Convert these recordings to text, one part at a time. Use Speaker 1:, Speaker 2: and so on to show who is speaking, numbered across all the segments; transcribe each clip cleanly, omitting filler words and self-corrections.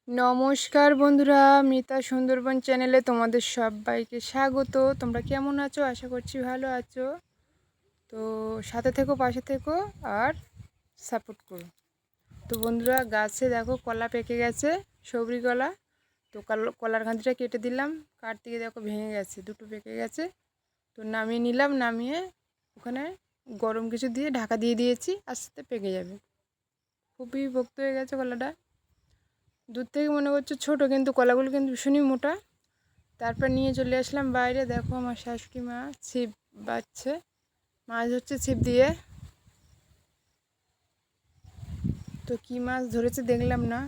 Speaker 1: নমস্কার বন্ধুরা, মিতা সুন্দরবন চ্যানেলে তোমাদের সবাইকে স্বাগত। তোমরা কেমন আছো? আশা করছি ভালো আছো। তো সাথে থেকো, পাশে থেকো আর সাপোর্ট করো। তো বন্ধুরা, গাছে দেখো কলা পেকে গেছে, সবরি কলা। তো কলার কাঁদিটা কেটে দিলাম, কাটতে গিয়ে দেখো ভেঙে গেছে, দুটো পেকে গেছে। তো নামিয়ে নিলাম, নামিয়ে ওখানে গরম কিছু দিয়ে ঢাকা দিয়ে দিয়েছি, আস্তে পেকে যাবে। খুবই পোক্ত হয়ে গেছে কলাটা। দূর থেকে মনে করছে ছোটো, কিন্তু কলাগুলো কিন্তু ভীষণই মোটা। তারপর নিয়ে চলে আসলাম বাইরে। দেখো আমার শাশুড়ি মা ছিপ বাচ্ছে, মাছ ধরছে ছিপ দিয়ে। তো কী মাছ ধরেছে দেখলাম না।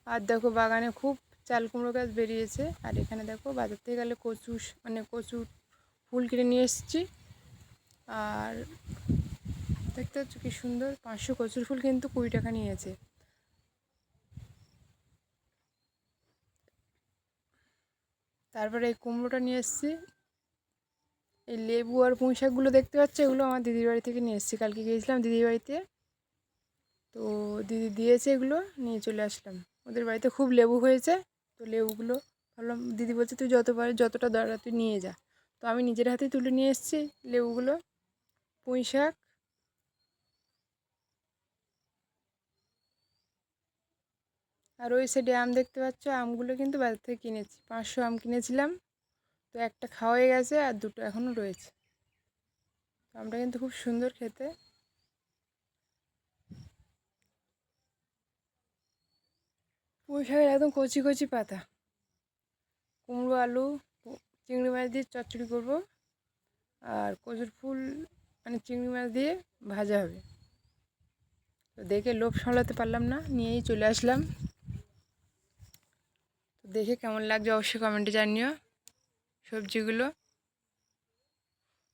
Speaker 1: আর দেখো বাগানে খুব চাল কুমড়ো গাছ বেরিয়েছে। আর এখানে দেখো বাজার থেকে গেলে কচুর ফুল কিনে নিয়ে এসেছি। আর দেখতে পাচ্ছ কি সুন্দর, 500 কচুর ফুল কিন্তু 20 টাকা নিয়েছে। তারপরে এই কুমড়োটা নিয়ে এসেছি। এই লেবু আর পুঁই শাকগুলো দেখতে পাচ্ছ, এগুলো আমার দিদির বাড়ি থেকে নিয়ে এসেছি। কালকে গিয়েছিলাম দিদির বাড়িতে, তো দিদি দিয়েছে, এগুলো নিয়ে চলে আসলাম। ওদের বাড়িতে খুব লেবু হয়েছে। তো লেবুগুলো ভাবলাম, দিদি বলছে তুই যতটা দরকার তুই নিয়ে যা। তো আমি নিজের হাতে তুলে নিয়ে এসেছি লেবুগুলো। পুঁই শাক, আর ওই সাইডে আম দেখতে পাচ্ছ, আমগুলো কিন্তু বাজার থেকে কিনেছি। 500 আম কিনেছিলাম। তো একটা খাওয়া হয়ে গেছে আর দুটো এখনও রয়েছে। আমটা কিন্তু খুব সুন্দর খেতে। পুঁই শাকের একদম কচি কচি পাতা। কুমড়ো, আলু, চিংড়ি মাছ দিয়ে চচ্চড়ি করবো। আর কচুর ফুল চিংড়ি মাছ দিয়ে ভাজা হবে। তো দেখে লোভ সামলাতে পারলাম না, নিয়েই চলে আসলাম। তো দেখে কেমন লাগছে অবশ্যই কমেন্টে জানিও সবজিগুলো।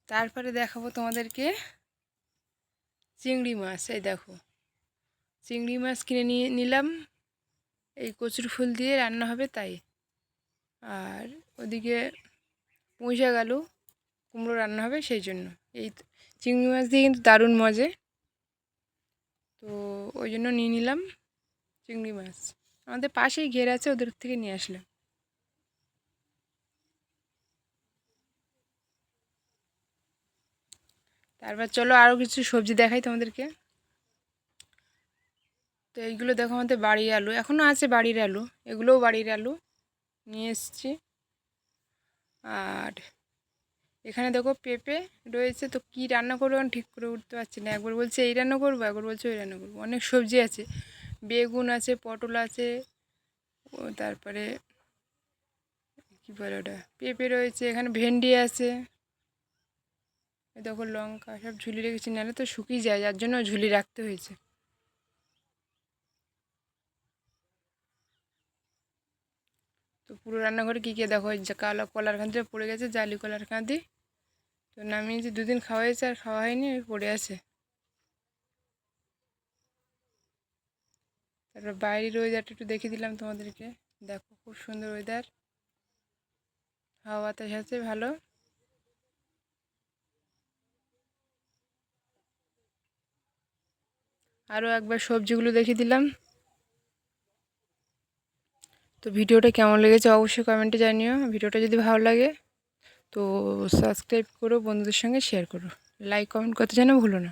Speaker 1: তারপরে দেখাবো তোমাদেরকে চিংড়ি মাছ। এই দেখো চিংড়ি মাছ কিনে নিয়ে নিলাম, এই কচুর ফুল দিয়ে রান্না হবে তাই। আর ওদিকে পুঁই শাক, আলু, কুমড়ো রান্না হবে সেই জন্য। এই চিংড়ি মাছ দিয়ে কিন্তু দারুণ মজে। তো ওই জন্য নিয়ে নিলাম চিংড়ি মাছ। আমাদের পাশেই ঘের আছে, ওদের থেকে নিয়ে আসলাম। তারপর চলো আরও কিছু সবজি দেখাই তোমাদেরকে। তো এইগুলো দেখো আমাদের বাড়ির আলু, এখনও আছে বাড়ির আলু, এগুলোও বাড়ির আলু নিয়ে এসেছি। আর এখানে দেখো পেঁপে রয়েছে। তো কী রান্না করবো আমি ঠিক করে উঠতে পারছি না। একবার বলছে এই রান্না করবো, একবার বলছে ওই রান্না করবো। অনেক সবজি আছে, বেগুন আছে, পটল আছে, তারপরে কী বলে ওটা, পেঁপে রয়েছে, এখানে ভেন্ডি আছে। দেখো লঙ্কা সব ঝুলি রেখেছি, নাহলে তো শুকিয়ে যায়, যার জন্য ঝুলি রাখতে হয়েছে। তো পুরো রান্নাঘরে কী কী দেখো, যে কলার কাঁদিটা পড়ে গেছে, জালি কলার কাঁদি। তো নামিয়েছি, দুদিন খাওয়া হয়েছে আর খাওয়া হয়নি, পড়ে আছে। তারপর বাইরের ওয়েদারটা একটু দেখিয়ে দিলাম তোমাদেরকে। দেখো খুব সুন্দর ওয়েদার, হাওয়া বাতাস আছে ভালো। আরও একবার সবজিগুলো দেখিয়ে দিলাম। তো ভিডিওটা কেমন লেগেছে অবশ্যই কমেন্টে জানিও। ভিডিওটা যদি ভালো লাগে তো সাবস্ক্রাইব করো, বন্ধুদের সঙ্গে শেয়ার করো, লাইক কমেন্ট করতে যেন ভুলো না।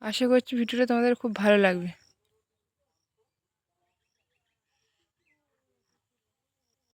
Speaker 1: আশা করছি ভিডিওটা তোমাদের খুব ভালো লাগবে।